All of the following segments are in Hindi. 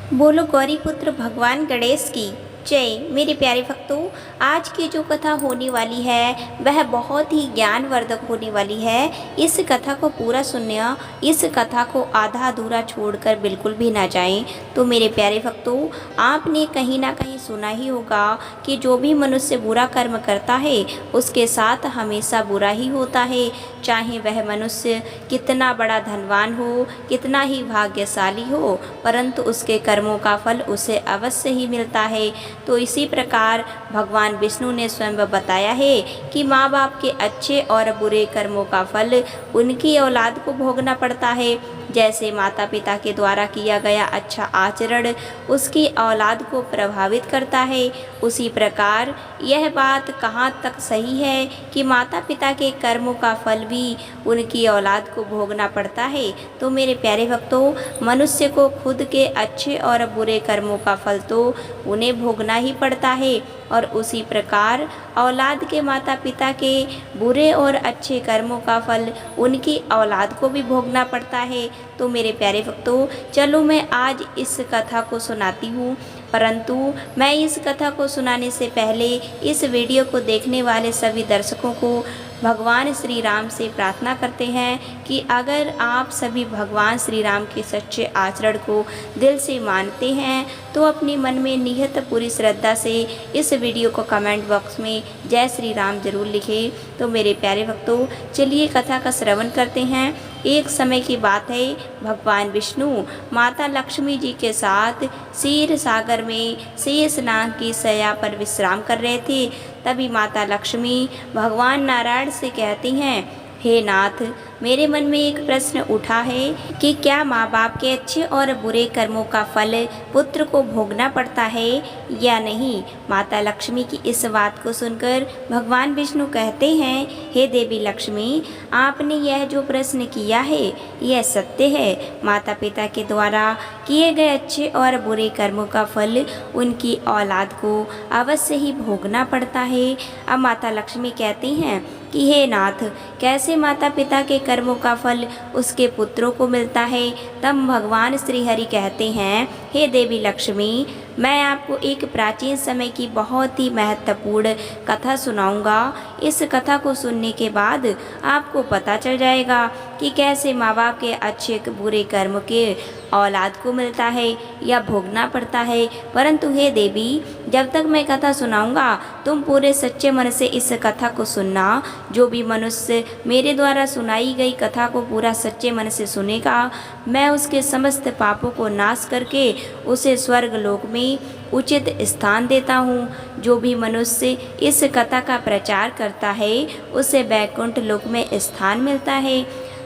बोलो गौरी पुत्र भगवान गणेश की जय। मेरे प्यारे भक्तों, आज की जो कथा होने वाली है वह बहुत ही ज्ञानवर्धक होने वाली है। इस कथा को पूरा सुनना, इस कथा को आधा अधूरा छोड़कर बिल्कुल भी ना जाएं। तो मेरे प्यारे भक्तों, आपने कहीं ना कहीं सुना ही होगा कि जो भी मनुष्य बुरा कर्म करता है उसके साथ हमेशा बुरा ही होता है। चाहे वह मनुष्य कितना बड़ा धनवान हो, कितना ही भाग्यशाली हो, परंतु उसके कर्मों का फल उसे अवश्य ही मिलता है। तो इसी प्रकार भगवान विष्णु ने स्वयं बताया है कि माँ बाप के अच्छे और बुरे कर्मों का फल उनकी औलाद को भोगना पड़ता है। जैसे माता पिता के द्वारा किया गया अच्छा आचरण उसकी औलाद को प्रभावित करता है, उसी प्रकार यह बात कहाँ तक सही है कि माता पिता के कर्मों का फल भी उनकी औलाद को भोगना पड़ता है। तो मेरे प्यारे भक्तों, मनुष्य को खुद के अच्छे और बुरे कर्मों का फल तो उन्हें भोगना ही पड़ता है, और उसी प्रकार औलाद के माता पिता के बुरे और अच्छे कर्मों का फल उनकी औलाद को भी भोगना पड़ता है। तो मेरे प्यारे भक्तों, चलो मैं आज इस कथा को सुनाती हूँ, परंतु मैं इस कथा को सुनाने से पहले इस वीडियो को देखने वाले सभी दर्शकों को भगवान श्री राम से प्रार्थना करते हैं कि अगर आप सभी भगवान श्री राम के सच्चे आचरण को दिल से मानते हैं तो अपने मन में निहित पूरी श्रद्धा से इस वीडियो को कमेंट बॉक्स में जय श्री राम जरूर लिखें। तो मेरे प्यारे भक्तों, चलिए कथा का श्रवण करते हैं। एक समय की बात है, भगवान विष्णु माता लक्ष्मी जी के साथ क्षीर सागर में शेष नाग की शैया पर विश्राम कर रहे थे। तभी माता लक्ष्मी भगवान नारायण से कहती हैं, हे नाथ, मेरे मन में एक प्रश्न उठा है कि क्या माँ बाप के अच्छे और बुरे कर्मों का फल पुत्र को भोगना पड़ता है या नहीं। माता लक्ष्मी की इस बात को सुनकर भगवान विष्णु कहते हैं, हे देवी लक्ष्मी, आपने यह जो प्रश्न किया है यह सत्य है। माता पिता के द्वारा किए गए अच्छे और बुरे कर्मों का फल उनकी औलाद को अवश्य ही भोगना पड़ता है। अब माता लक्ष्मी कहती हैं कि हे नाथ, कैसे माता पिता के कर्मों का फल उसके पुत्रों को मिलता है। तब भगवान श्री हरि कहते हैं, हे देवी लक्ष्मी, मैं आपको एक प्राचीन समय की बहुत ही महत्वपूर्ण कथा सुनाऊंगा। इस कथा को सुनने के बाद आपको पता चल जाएगा कि कैसे माँ बाप के अच्छे बुरे कर्म के औलाद को मिलता है या भोगना पड़ता है। परंतु हे देवी, जब तक मैं कथा सुनाऊंगा तुम पूरे सच्चे मन से इस कथा को सुनना। जो भी मनुष्य मेरे द्वारा सुनाई गई कथा को पूरा सच्चे मन से सुनेगा, मैं उसके समस्त पापों को नाश करके उसे स्वर्ग लोक में उचित स्थान देता हूँ। जो भी मनुष्य इस कथा का प्रचार करता है उसे वैकुंठ लोक में स्थान मिलता है।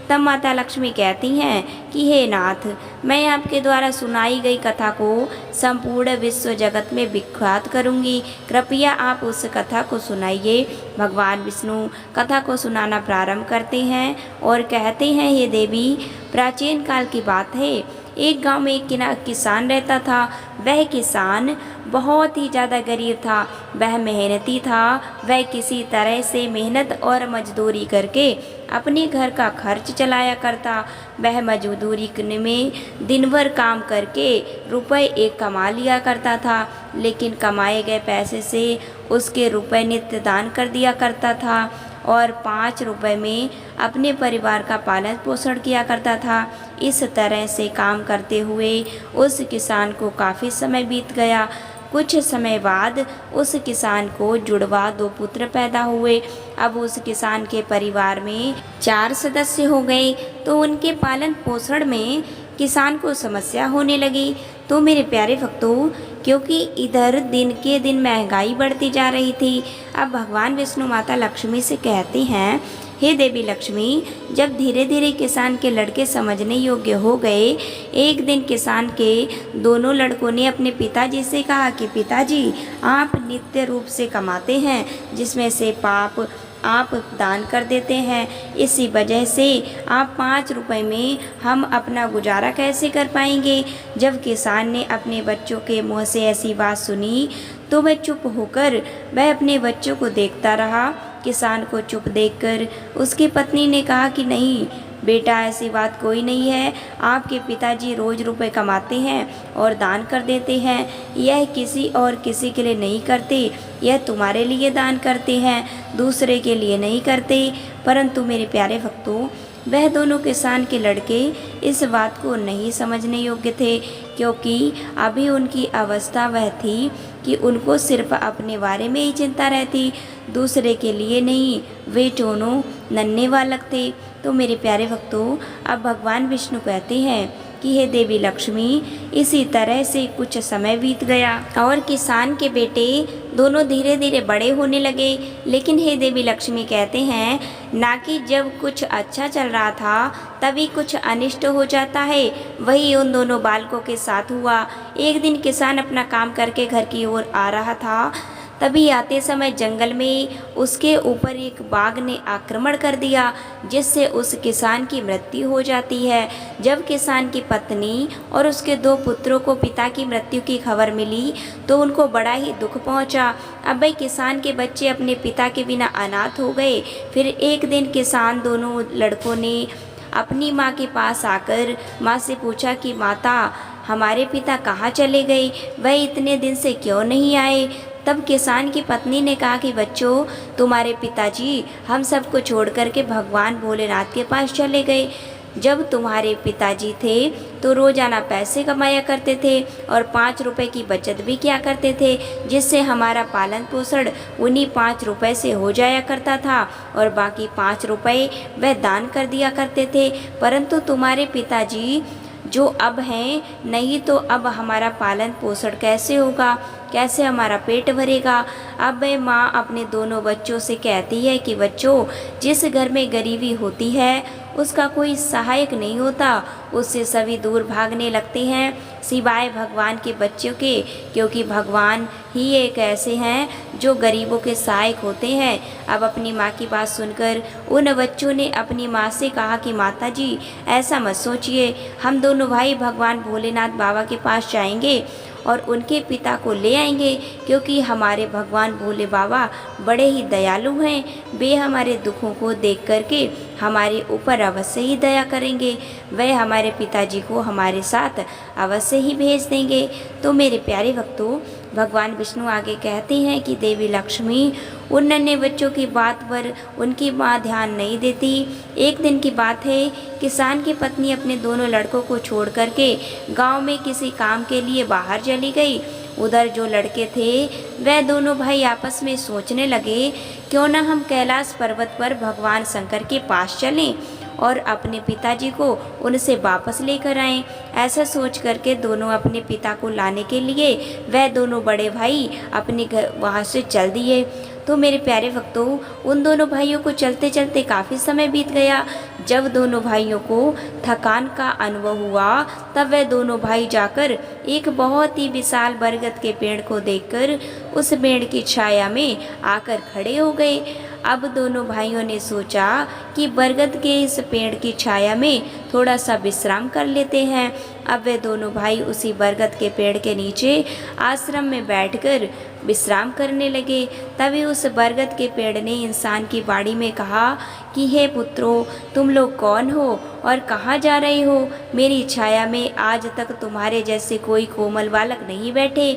तब माता लक्ष्मी कहती हैं कि हे नाथ, मैं आपके द्वारा सुनाई गई कथा को संपूर्ण विश्व जगत में विख्यात करूंगी। कृपया आप उस कथा को सुनाइए। भगवान विष्णु कथा को सुनाना प्रारंभ करते हैं और कहते हैं, हे देवी, प्राचीन काल की बात है, एक गांव में एक किसान रहता था। वह किसान बहुत ही ज़्यादा गरीब था, वह मेहनती था। वह किसी तरह से मेहनत और मजदूरी करके अपने घर का खर्च चलाया करता। वह मजदूरी में दिन भर काम करके रुपए एक कमा लिया करता था, लेकिन कमाए गए पैसे से उसके रुपए नित्य दान कर दिया करता था और 5 रुपए में अपने परिवार का पालन पोषण किया करता था। इस तरह से काम करते हुए उस किसान को काफ़ी समय बीत गया। कुछ समय बाद उस किसान को जुड़वा 2 पुत्र पैदा हुए। अब उस किसान के परिवार में 4 सदस्य हो गए, तो उनके पालन पोषण में किसान को समस्या होने लगी। तो मेरे प्यारे भक्तों, क्योंकि इधर दिन के दिन महंगाई बढ़ती जा रही थी, अब भगवान विष्णु माता लक्ष्मी से कहती हैं, हे देवी लक्ष्मी, जब धीरे धीरे किसान के लड़के समझने योग्य हो गए, एक दिन किसान के दोनों लड़कों ने अपने पिताजी से कहा कि पिताजी, आप नित्य रूप से कमाते हैं, जिसमें से पाप आप दान कर देते हैं। इसी वजह से आप 5 रुपए में हम अपना गुजारा कैसे कर पाएंगे। जब किसान ने अपने बच्चों के मुँह से ऐसी बात सुनी तो वह चुप होकर वह अपने बच्चों को देखता रहा। किसान को चुप देखकर उसकी पत्नी ने कहा कि नहीं, बेटा ऐसी बात कोई नहीं है, आपके पिताजी रोज़ रुपए कमाते हैं और दान कर देते हैं, यह किसी और किसी के लिए नहीं करते, यह तुम्हारे लिए दान करते हैं, दूसरे के लिए नहीं करते। परंतु मेरे प्यारे भक्तों, वह दोनों किसान के लड़के इस बात को नहीं समझने योग्य थे, क्योंकि अभी उनकी अवस्था वह थी कि उनको सिर्फ अपने बारे में ही चिंता रहती, दूसरे के लिए नहीं। वे दोनों नन्हे बालक थे। तो मेरे प्यारे भक्तों, अब भगवान विष्णु कहते हैं कि हे देवी लक्ष्मी, इसी तरह से कुछ समय बीत गया और किसान के बेटे दोनों धीरे धीरे बड़े होने लगे। लेकिन हे देवी लक्ष्मी कहते हैं, ना कि जब कुछ अच्छा चल रहा था तभी कुछ अनिष्ट हो जाता है। वही उन दोनों बालकों के साथ हुआ। एक दिन किसान अपना काम करके घर की ओर आ रहा था, तभी आते समय जंगल में उसके ऊपर एक बाघ ने आक्रमण कर दिया, जिससे उस किसान की मृत्यु हो जाती है। जब किसान की पत्नी और उसके 2 पुत्रों को पिता की मृत्यु की खबर मिली तो उनको बड़ा ही दुख पहुंचा। अब भाई किसान के बच्चे अपने पिता के बिना अनाथ हो गए। फिर एक दिन किसान दोनों लड़कों ने अपनी माँ के पास आकर माँ से पूछा कि माता, हमारे पिता कहाँ चले गए, वह इतने दिन से क्यों नहीं आए। तब किसान की पत्नी ने कहा कि बच्चों, तुम्हारे पिताजी हम सबको छोड़ कर के भगवान भोलेनाथ के पास चले गए। जब तुम्हारे पिताजी थे तो रोज़ाना पैसे कमाया करते थे और 5 रुपए की बचत भी किया करते थे, जिससे हमारा पालन पोषण उन्हीं 5 रुपए से हो जाया करता था और बाकी 5 रुपए वह दान कर दिया करते थे। परंतु तुम्हारे पिताजी जो अब हैं, नहीं तो अब हमारा पालन पोषण कैसे होगा, कैसे हमारा पेट भरेगा। अब वह माँ अपने दोनों बच्चों से कहती है कि बच्चों, जिस घर में गरीबी होती है उसका कोई सहायक नहीं होता, उससे सभी दूर भागने लगते हैं सिवाय भगवान के बच्चों के, क्योंकि भगवान ही एक ऐसे हैं जो गरीबों के सहायक होते हैं। अब अपनी माँ की बात सुनकर उन बच्चों ने अपनी माँ से कहा कि माता जी, ऐसा मत सोचिए, हम दोनों भाई भगवान भोलेनाथ बाबा के पास जाएंगे और उनके पिता को ले आएंगे, क्योंकि हमारे भगवान भोले बाबा बड़े ही दयालु हैं। वे हमारे दुखों को देख करके हमारे ऊपर अवश्य ही दया करेंगे, वह हमारे पिताजी को हमारे साथ अवश्य ही भेज देंगे। तो मेरे प्यारे भक्तों, भगवान विष्णु आगे कहते हैं कि देवी लक्ष्मी उन नन्हे बच्चों की बात पर उनकी माँ ध्यान नहीं देती। एक दिन की बात है, किसान की पत्नी अपने दोनों लड़कों को छोड़ करके गांव में किसी काम के लिए बाहर चली गई। उधर जो लड़के थे वह दोनों भाई आपस में सोचने लगे, क्यों ना हम कैलाश पर्वत पर भगवान शंकर के पास चलें और अपने पिताजी को उनसे वापस लेकर आएं। ऐसा सोच करके दोनों अपने पिता को लाने के लिए वह दोनों बड़े भाई अपने घर वहाँ से चल दिए। तो मेरे प्यारे भक्तों, उन दोनों भाइयों को चलते चलते काफ़ी समय बीत गया। जब दोनों भाइयों को थकान का अनुभव हुआ तब वह दोनों भाई जाकर एक बहुत ही विशाल बरगद के पेड़ को देखकर उस पेड़ की छाया में आकर खड़े हो गए। अब दोनों भाइयों ने सोचा कि बरगद के इस पेड़ की छाया में थोड़ा सा विश्राम कर लेते हैं। अब वे दोनों भाई उसी बरगद के पेड़ के नीचे आश्रम में बैठकर विश्राम करने लगे। तभी उस बरगद के पेड़ ने इंसान की वाणी में कहा कि हे पुत्रों, तुम लोग कौन हो और कहाँ जा रहे हो। मेरी छाया में आज तक तुम्हारे जैसे कोई कोमल बालक नहीं बैठे।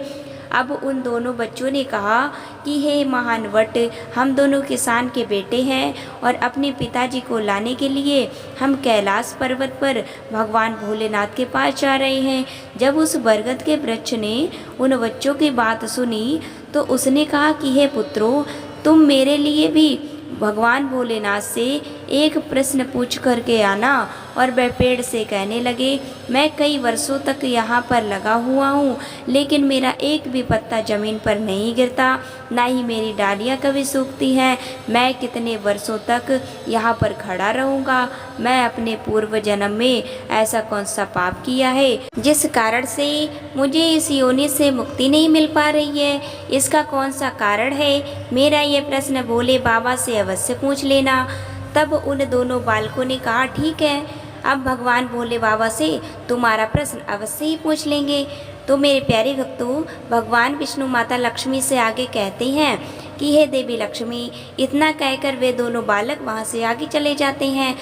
अब उन दोनों बच्चों ने कहा कि हे महान वट, हम दोनों किसान के बेटे हैं और अपने पिताजी को लाने के लिए हम कैलाश पर्वत पर भगवान भोलेनाथ के पास जा रहे हैं। जब उस बरगद के वृक्ष ने उन बच्चों की बात सुनी तो उसने कहा कि हे पुत्रों, तुम मेरे लिए भी भगवान भोलेनाथ से एक प्रश्न पूछ करके आना। और वह पेड़ से कहने लगे, मैं कई वर्षों तक यहाँ पर लगा हुआ हूँ, लेकिन मेरा एक भी पत्ता ज़मीन पर नहीं गिरता, ना ही मेरी डालियाँ कभी सूखती हैं। मैं कितने वर्षों तक यहाँ पर खड़ा रहूँगा। मैं अपने पूर्व जन्म में ऐसा कौन सा पाप किया है जिस कारण से मुझे इस योनि से मुक्ति नहीं मिल पा रही है। इसका कौन सा कारण है, मेरा ये प्रश्न भोले बाबा से अवश्य पूछ लेना। तब उन दोनों बालकों ने कहा, ठीक है, अब भगवान भोले बाबा से तुम्हारा प्रश्न अवश्य ही पूछ लेंगे। तो मेरे प्यारे भक्तों, भगवान विष्णु माता लक्ष्मी से आगे कहते हैं कि हे देवी लक्ष्मी। इतना कहकर वे दोनों बालक वहाँ से आगे चले जाते हैं।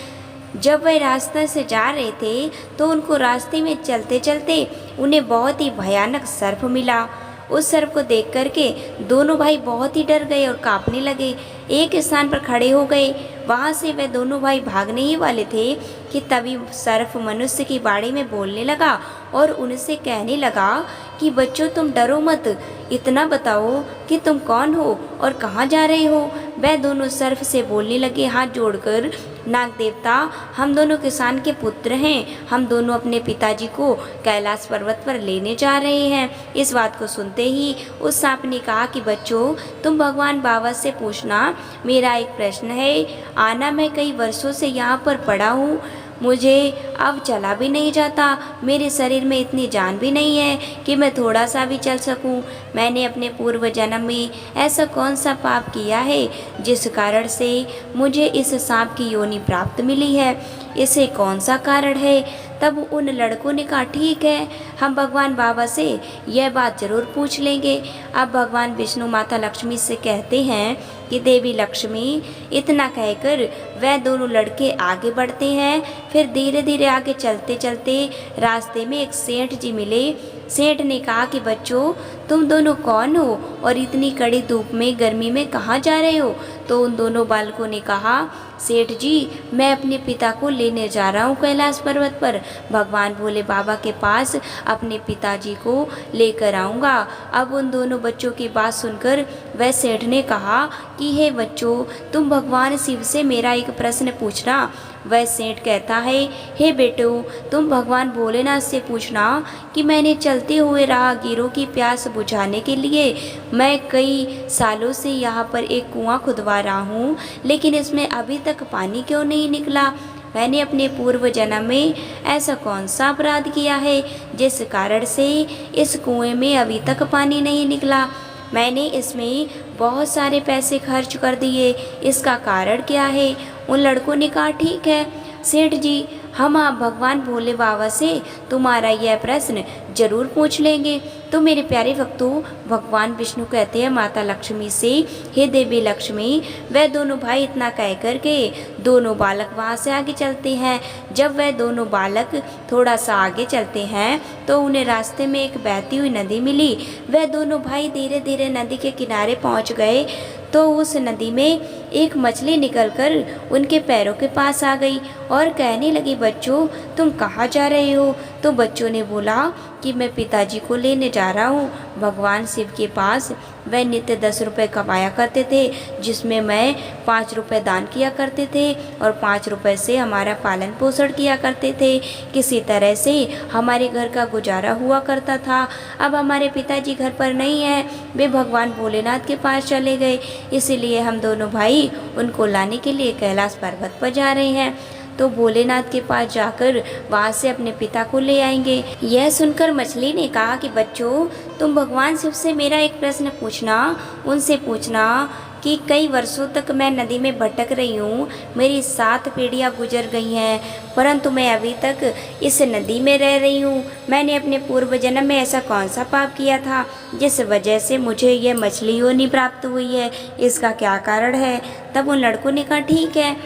जब वह रास्ते से जा रहे थे तो उनको रास्ते में चलते चलते उन्हें बहुत ही भयानक सर्प मिला। उस सर्प को देख करके दोनों भाई बहुत ही डर गए और कांपने लगे। एक स्थान पर खड़े हो गए। वहाँ से वे दोनों भाई भागने ही वाले थे कि तभी सर्प मनुष्य के बारे में बोलने लगा और उनसे कहने लगा कि बच्चों तुम डरो मत, इतना बताओ कि तुम कौन हो और कहाँ जा रहे हो। वह दोनों सर्प से बोलने लगे हाथ जोड़कर, नाग देवता हम दोनों किसान के पुत्र हैं, हम दोनों अपने पिताजी को कैलाश पर्वत पर लेने जा रहे हैं। इस बात को सुनते ही उस सांप ने कहा कि बच्चों तुम भगवान बाबा से पूछना, मेरा एक प्रश्न है। आना मैं कई वर्षों से यहाँ पर पड़ा हूँ, मुझे अब चला भी नहीं जाता, मेरे शरीर में इतनी जान भी नहीं है कि मैं थोड़ा सा भी चल सकूं। मैंने अपने पूर्व जन्म में ऐसा कौन सा पाप किया है जिस कारण से मुझे इस सांप की योनि प्राप्त मिली है, इसे कौन सा कारण है। तब उन लड़कों ने कहा ठीक है, हम भगवान बाबा से यह बात जरूर पूछ लेंगे। अब भगवान विष्णु माता लक्ष्मी से कहते हैं कि देवी लक्ष्मी, इतना कहकर वह दोनों लड़के आगे बढ़ते हैं। फिर धीरे धीरे आगे चलते चलते रास्ते में एक सेठ जी मिले। सेठ ने कहा कि बच्चों तुम दोनों कौन हो और इतनी कड़ी धूप में गर्मी में कहाँ जा रहे हो। तो उन दोनों बालकों ने कहा सेठ जी मैं अपने पिता को लेने जा रहा हूँ कैलाश पर्वत पर, भगवान भोले बाबा के पास अपने पिताजी को लेकर आऊँगा। अब उन दोनों बच्चों की बात सुनकर वह सेठ ने कहा कि हे बच्चों तुम भगवान शिव से मेरा एक प्रश्न पूछना। वह सेठ कहता है हे बेटो तुम भगवान भोलेनाथ से पूछना कि मैंने चलते हुए राहगीरों की प्यास बुझाने के लिए मैं कई सालों से यहाँ पर एक कुआं खुदवा रहा हूँ, लेकिन इसमें अभी तक पानी क्यों नहीं निकला। मैंने अपने पूर्व जन्म में ऐसा कौन सा अपराध किया है जिस कारण से इस कुएं में अभी तक पानी नहीं निकला। मैंने इसमें बहुत सारे पैसे खर्च कर दिए, इसका कारण क्या है। उन लड़कों ने कहा ठीक है सेठ जी, हम आप भगवान भोले बाबा से तुम्हारा यह प्रश्न जरूर पूछ लेंगे। तो मेरे प्यारे भक्तों भगवान विष्णु कहते हैं माता लक्ष्मी से हे देवी लक्ष्मी। वह दोनों भाई इतना कह कर के दोनों बालक वहाँ से आगे चलते हैं। जब वह दोनों बालक थोड़ा सा आगे चलते हैं तो उन्हें रास्ते में एक बहती हुई नदी मिली। वह दोनों भाई धीरे धीरे नदी के किनारे पहुँच गए तो उस नदी में एक मछली निकलकर उनके पैरों के पास आ गई और कहने लगी बच्चों तुम कहाँ जा रहे हो। तो बच्चों ने बोला कि मैं पिताजी को लेने जा रहा हूँ भगवान शिव के पास। वह नित्य 10 रुपये कमाया करते थे जिसमें मैं 5 रुपये दान किया करते थे और 5 रुपये से हमारा पालन पोषण किया करते थे। किसी तरह से हमारे घर का गुजारा हुआ करता था। अब हमारे पिताजी घर पर नहीं है, वे भगवान भोलेनाथ के पास चले गए, इसीलिए हम दोनों भाई उनको लाने के लिए कैलाश पर्वत पर जा रहे हैं। तो भोलेनाथ के पास जाकर वहाँ से अपने पिता को ले आएंगे। यह सुनकर मछली ने कहा कि बच्चों तुम भगवान शिव से मेरा एक प्रश्न पूछना, उनसे पूछना कि कई वर्षों तक मैं नदी में भटक रही हूँ, मेरी 7 पीढ़ियाँ गुजर गई हैं, परंतु मैं अभी तक इस नदी में रह रही हूँ। मैंने अपने पूर्व जन्म में ऐसा कौन सा पाप किया था जिस वजह से मुझे यह मछली योनि प्राप्त हुई है, इसका क्या कारण है। तब उन लड़कों ने कहा ठीक है,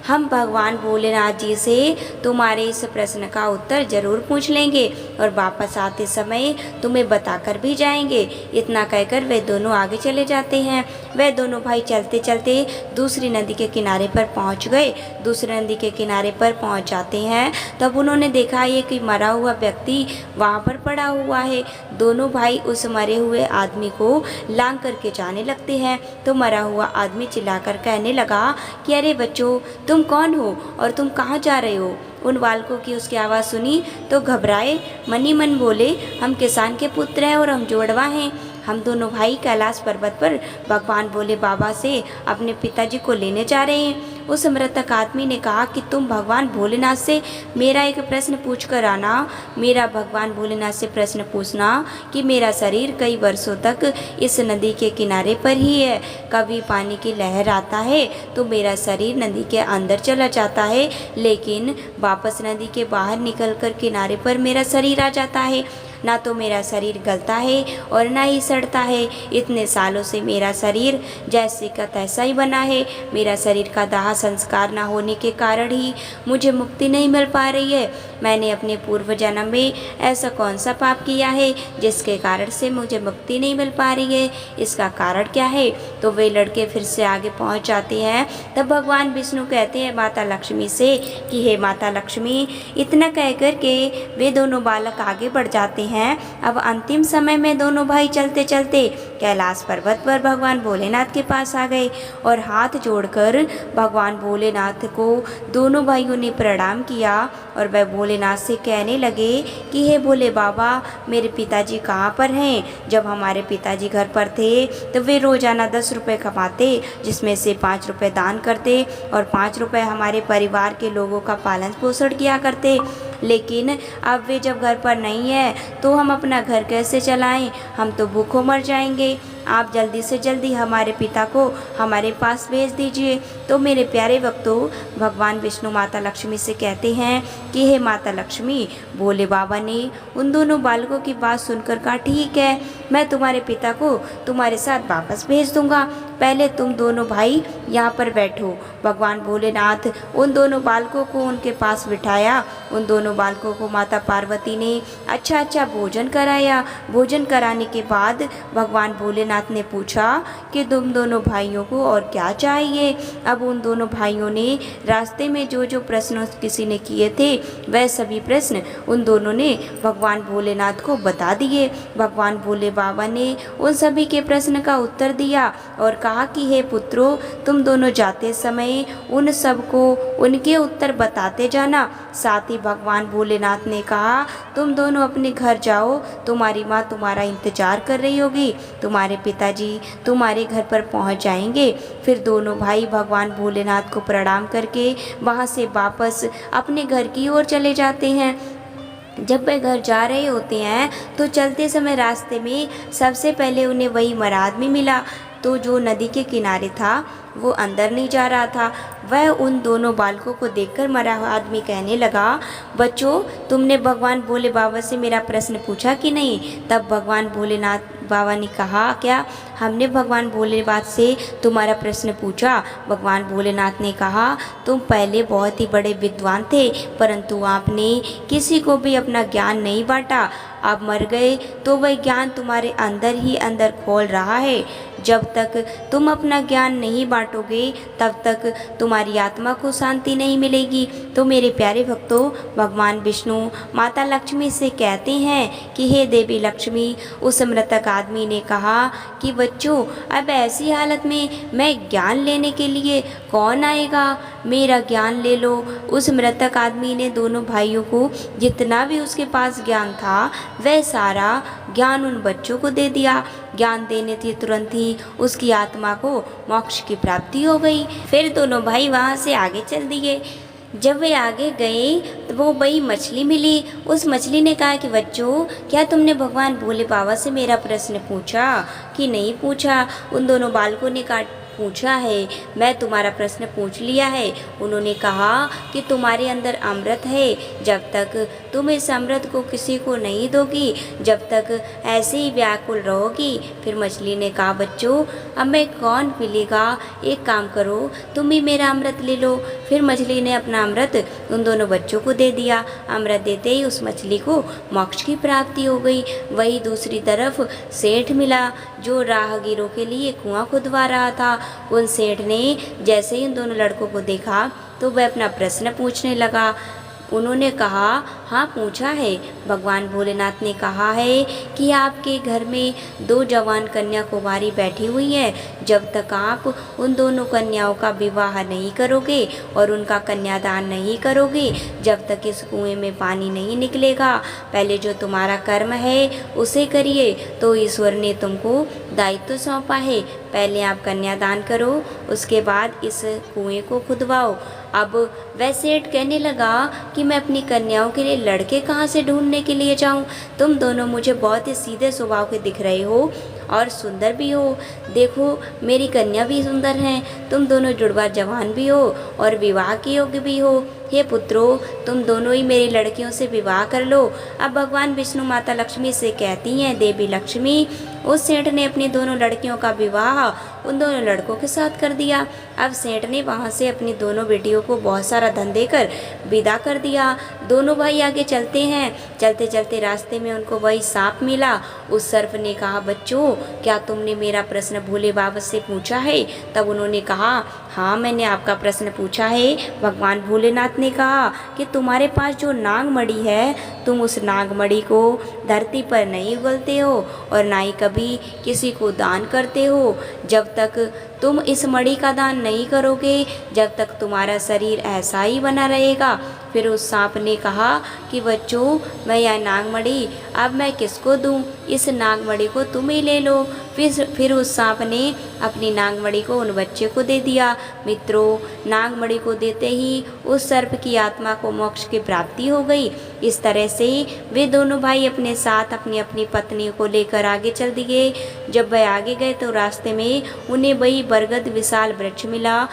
हम भगवान भोलेनाथ जी से तुम्हारे इस प्रश्न का उत्तर जरूर पूछ लेंगे और वापस आते समय तुम्हें बताकर भी जाएंगे। इतना कहकर वे दोनों आगे चले जाते हैं। वे दोनों भाई चलते चलते दूसरी नदी के किनारे पर पहुंच गए। दूसरी नदी के किनारे पर पहुंच जाते हैं तब उन्होंने देखा ये कि मरा हुआ व्यक्ति वहाँ पर पड़ा हुआ है। दोनों भाई उस मरे हुए आदमी को लांग करके जाने लगते हैं। तो मरा हुआ आदमी चिल्लाकर कहने लगा कि अरे बच्चों तुम कौन हो और तुम कहाँ जा रहे हो। उन बालकों की उसकी आवाज़ सुनी तो घबराए, मनी मन बोले हम किसान के पुत्र हैं और हम जोड़वा हैं। हम दोनों भाई कैलाश पर्वत पर भगवान भोले बाबा से अपने पिताजी को लेने जा रहे हैं। उस मृतक आदमी ने कहा कि तुम भगवान भोलेनाथ से मेरा एक प्रश्न पूछ कर आना। मेरा भगवान भोलेनाथ से प्रश्न पूछना कि मेरा शरीर कई वर्षों तक इस नदी के किनारे पर ही है, कभी पानी की लहर आता है तो मेरा शरीर नदी के अंदर चला जाता है, लेकिन वापस नदी के बाहर निकलकर किनारे पर मेरा शरीर आ जाता है। ना तो मेरा शरीर गलता है और ना ही सड़ता है। इतने सालों से मेरा शरीर जैसे का तैसा ही बना है। मेरा शरीर का दाह संस्कार ना होने के कारण ही मुझे मुक्ति नहीं मिल पा रही है। मैंने अपने पूर्व जन्म में ऐसा कौन सा पाप किया है जिसके कारण से मुझे मुक्ति नहीं मिल पा रही है, इसका कारण क्या है। तो वे लड़के फिर से आगे पहुंच जाते हैं। तब भगवान विष्णु कहते हैं माता लक्ष्मी से कि हे माता लक्ष्मी, इतना कह कर के वे दोनों बालक आगे बढ़ जाते हैं। अब अंतिम समय में दोनों भाई चलते चलते कैलाश पर्वत पर भगवान भोलेनाथ के पास आ गए और हाथ जोड़कर भगवान भोलेनाथ को दोनों भाइयों ने प्रणाम किया और वह भोलेनाथ से कहने लगे कि हे भोले बाबा, मेरे पिताजी कहाँ पर हैं। जब हमारे पिताजी घर पर थे तो वे रोज़ाना 10 रुपये कमाते, जिसमें से 5 रुपये दान करते और 5 रुपये हमारे परिवार के लोगों का पालन पोषण किया करते। लेकिन अब वे जब घर पर नहीं है तो हम अपना घर कैसे चलाएं, हम तो भूखों मर जाएंगे। आप जल्दी से जल्दी हमारे पिता को हमारे पास भेज दीजिए। तो मेरे प्यारे भक्तों, भगवान विष्णु माता लक्ष्मी से कहते हैं कि हे माता लक्ष्मी, भोले बाबा ने उन दोनों बालकों की बात सुनकर कहा ठीक है, मैं तुम्हारे पिता को तुम्हारे साथ वापस भेज दूंगा, पहले तुम दोनों भाई यहाँ पर बैठो। भगवान भोलेनाथ उन दोनों बालकों को उनके पास बिठाया। उन दोनों बालकों को माता पार्वती ने अच्छा अच्छा भोजन कराया। भोजन कराने के बाद भगवान भोलेनाथ ने पूछा कि तुम दोनों भाइयों को और क्या चाहिए। अब उन दोनों भाइयों ने रास्ते में जो जो प्रश्न किसी ने किए थे वह सभी प्रश्न उन दोनों ने भगवान भोलेनाथ को बता दिए। भगवान भोले बाबा ने उन सभी के प्रश्न का उत्तर दिया और कहा कि हे पुत्रों, तुम दोनों जाते समय उन सबको उनके उत्तर बताते जाना। साथ ही भगवान भोलेनाथ ने कहा तुम दोनों अपने घर जाओ, तुम्हारी माँ तुम्हारा इंतजार कर रही होगी, तुम्हारे पिताजी तुम्हारे घर पर पहुँच जाएंगे। फिर दोनों भाई भगवान भोलेनाथ को प्रणाम करके वहाँ से वापस अपने घर की ओर चले जाते हैं। जब वे घर जा रहे होते हैं तो चलते समय रास्ते में सबसे पहले उन्हें वही मरा आदमी मिला। तो जो नदी के किनारे था वो अंदर नहीं जा रहा था। वह उन दोनों बालकों को देखकर मरा हुआ आदमी कहने लगा, बच्चों, तुमने भगवान भोले बाबा से मेरा प्रश्न पूछा कि नहीं। तब भगवान भोलेनाथ बाबा ने कहा, क्या हमने भगवान भोलेनाथ से तुम्हारा प्रश्न पूछा। भगवान भोलेनाथ ने कहा, तुम पहले बहुत ही बड़े विद्वान थे, परंतु आपने किसी को भी अपना ज्ञान नहीं बांटा। आप मर गए तो वह ज्ञान तुम्हारे अंदर ही अंदर खोल रहा है। जब तक तुम अपना ज्ञान नहीं बांटोगे तब तक तुम्हारी आत्मा को शांति नहीं मिलेगी। तो मेरे प्यारे भक्तों, भगवान विष्णु माता लक्ष्मी से कहते हैं कि हे देवी लक्ष्मी, उस मृतक आदमी ने कहा कि बच्चों, अब ऐसी हालत में मैं ज्ञान लेने के लिए कौन आएगा, मेरा ज्ञान ले लो। उस मृतक आदमी ने दोनों भाइयों को जितना भी उसके पास ज्ञान था वह सारा ज्ञान उन बच्चों को दे दिया। ज्ञान देने से तुरंत ही उसकी आत्मा को मोक्ष की प्राप्ति हो गई। फिर दोनों भाई वहाँ से आगे चल दिए। जब वे आगे गए तो वो बड़ी मछली मिली। उस मछली ने कहा कि बच्चों, क्या तुमने भगवान भोले बाबा से मेरा प्रश्न पूछा कि नहीं पूछा। उन दोनों बालकों ने कहा पूछा है, मैं तुम्हारा प्रश्न पूछ लिया है। उन्होंने कहा कि तुम्हारे अंदर अमृत है, जब तक तुम इस अमृत को किसी को नहीं दोगी, जब तक ऐसे ही व्याकुल रहोगी। फिर मछली ने कहा, बच्चों, अब मैं कौन पिलेगा, एक काम करो, तुम ही मेरा अमृत ले लो। फिर मछली ने अपना अमृत उन दोनों बच्चों को दे दिया। अमृत देते ही उस मछली को मोक्ष की प्राप्ति हो गई। वही दूसरी तरफ सेठ मिला जो राहगीरों के लिए कुआं खुदवा रहा था। उन सेठ ने जैसे ही उन दोनों लड़कों को देखा तो वह अपना प्रश्न पूछने लगा। उन्होंने कहा, हाँ पूछा है। भगवान भोलेनाथ ने कहा है कि आपके घर में 2 जवान कन्या कुमारी बैठी हुई है। जब तक आप उन दोनों कन्याओं का विवाह नहीं करोगे और उनका कन्यादान नहीं करोगे, जब तक इस कुएं में पानी नहीं निकलेगा। पहले जो तुम्हारा कर्म है उसे करिए। तो ईश्वर ने तुमको दायित्व सौंपा है, पहले आप कन्यादान करो, उसके बाद इस कुएं को खुदवाओ। अब वह सेठ कहने लगा कि मैं अपनी कन्याओं के लिए लड़के कहाँ से ढूंढने के लिए जाऊँ। तुम दोनों मुझे बहुत ही सीधे स्वभाव के दिख रहे हो और सुंदर भी हो। देखो, मेरी कन्या भी सुंदर हैं, तुम दोनों जुड़वा जवान भी हो और विवाह के योग्य भी हो। हे पुत्रों, तुम दोनों ही मेरी लड़कियों से विवाह कर लो। अब भगवान विष्णु माता लक्ष्मी से कहती हैं, देवी लक्ष्मी, उस सेठ ने अपनी दोनों लड़कियों का विवाह उन दोनों लड़कों के साथ कर दिया। अब सेठ ने वहाँ से अपनी दोनों बेटियों को बहुत सारा धन देकर विदा कर दिया। दोनों भाई आगे चलते हैं। चलते चलते रास्ते में उनको वही सांप मिला। उस सर्प ने कहा, बच्चों, क्या तुमने मेरा प्रश्न भोले बाबा से पूछा है? तब उन्होंने कहा, हाँ, मैंने आपका प्रश्न पूछा है। भगवान भोलेनाथ ने कहा कि तुम्हारे पास जो नागमणि है, तुम उस नागमणि को धरती पर नहीं उगलते हो और ना ही कभी किसी को दान करते हो। जब तक तुम इस मणि का दान नहीं करोगे, जब तक तुम्हारा शरीर ऐसा ही बना रहेगा। फिर उस सांप ने कहा कि बच्चों, मैं यह नागमणि अब मैं किसको दूं? इस नागमणि को तुम ही ले लो। फिर उस सांप ने अपनी नागमणि को उन बच्चे को दे दिया। मित्रों, नागमणि को देते ही उस सर्प की आत्मा को मोक्ष की प्राप्ति हो गई। इस तरह से वे दोनों भाई अपने साथ अपनी अपनी पत्नी को लेकर आगे चल दिए। जब वह आगे गए तो रास्ते में उन्हें वही बरगद विशाल वृक्ष मिला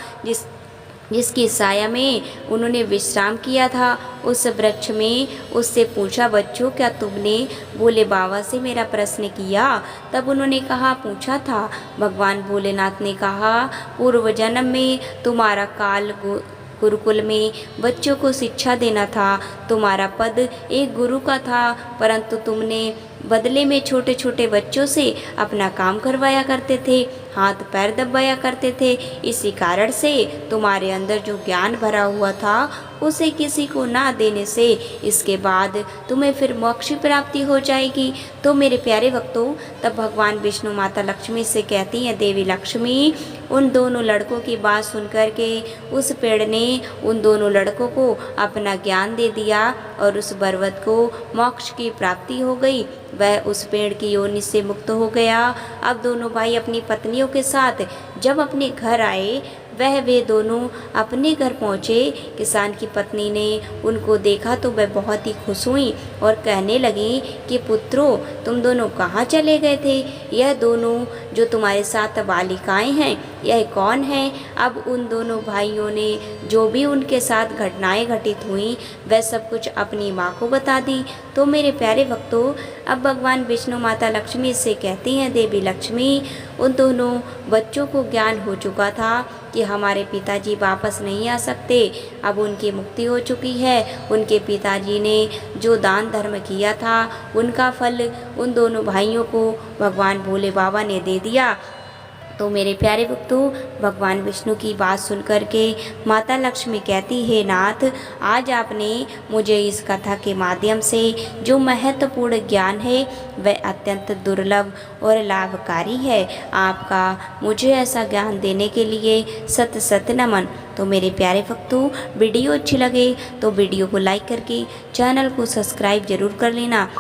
जिसकी साया में उन्होंने विश्राम किया था। उस वृक्ष में उससे पूछा, बच्चों, क्या तुमने भोले बाबा से मेरा प्रश्न किया? तब उन्होंने कहा, पूछा था। भगवान भोलेनाथ ने कहा, पूर्व जन्म में तुम्हारा काल गुरुकुल में बच्चों को शिक्षा देना था। तुम्हारा पद एक गुरु का था, परंतु तुमने बदले में छोटे छोटे बच्चों से अपना काम करवाया करते थे, हाथ पैर दबाया करते थे। इसी कारण से तुम्हारे अंदर जो ज्ञान भरा हुआ था उसे किसी को ना देने से इसके बाद तुम्हें फिर मोक्ष प्राप्ति हो जाएगी। तो मेरे प्यारे भक्तों, तब भगवान विष्णु माता लक्ष्मी से कहती हैं, देवी लक्ष्मी, उन दोनों लड़कों की बात सुनकर के उस पेड़ ने उन दोनों लड़कों को अपना ज्ञान दे दिया और उस पर्वत को मोक्ष की प्राप्ति हो गई। वह उस पेड़ की योनि से मुक्त हो गया। अब दोनों भाई अपनी पत्नियों के साथ जब अपने घर आए, वे दोनों अपने घर पहुँचे। किसान की पत्नी ने उनको देखा तो वह बहुत ही खुश हुई और कहने लगी कि पुत्रों, तुम दोनों कहाँ चले गए थे? यह दोनों जो तुम्हारे साथ बालिकाएं हैं, यह कौन है? अब उन दोनों भाइयों ने जो भी उनके साथ घटनाएं घटित हुई वह सब कुछ अपनी माँ को बता दी। तो मेरे प्यारे भक्तों, अब भगवान विष्णु माता लक्ष्मी से कहती हैं, देवी लक्ष्मी, उन दोनों बच्चों को ज्ञान हो चुका था कि हमारे पिताजी वापस नहीं आ सकते। अब उनकी मुक्ति हो चुकी है। उनके पिताजी ने जो दान धर्म किया था उनका फल उन दोनों भाइयों को भगवान भोले बाबा ने दे दिया। तो मेरे प्यारे भक्तों, भगवान विष्णु की बात सुनकर के माता लक्ष्मी कहती है, नाथ, आज आपने मुझे इस कथा के माध्यम से जो महत्वपूर्ण ज्ञान है वह अत्यंत दुर्लभ और लाभकारी है। आपका मुझे ऐसा ज्ञान देने के लिए सत सत नमन। तो मेरे प्यारे भक्तों, वीडियो अच्छी लगे तो वीडियो को लाइक करके चैनल को सब्सक्राइब जरूर कर लेना।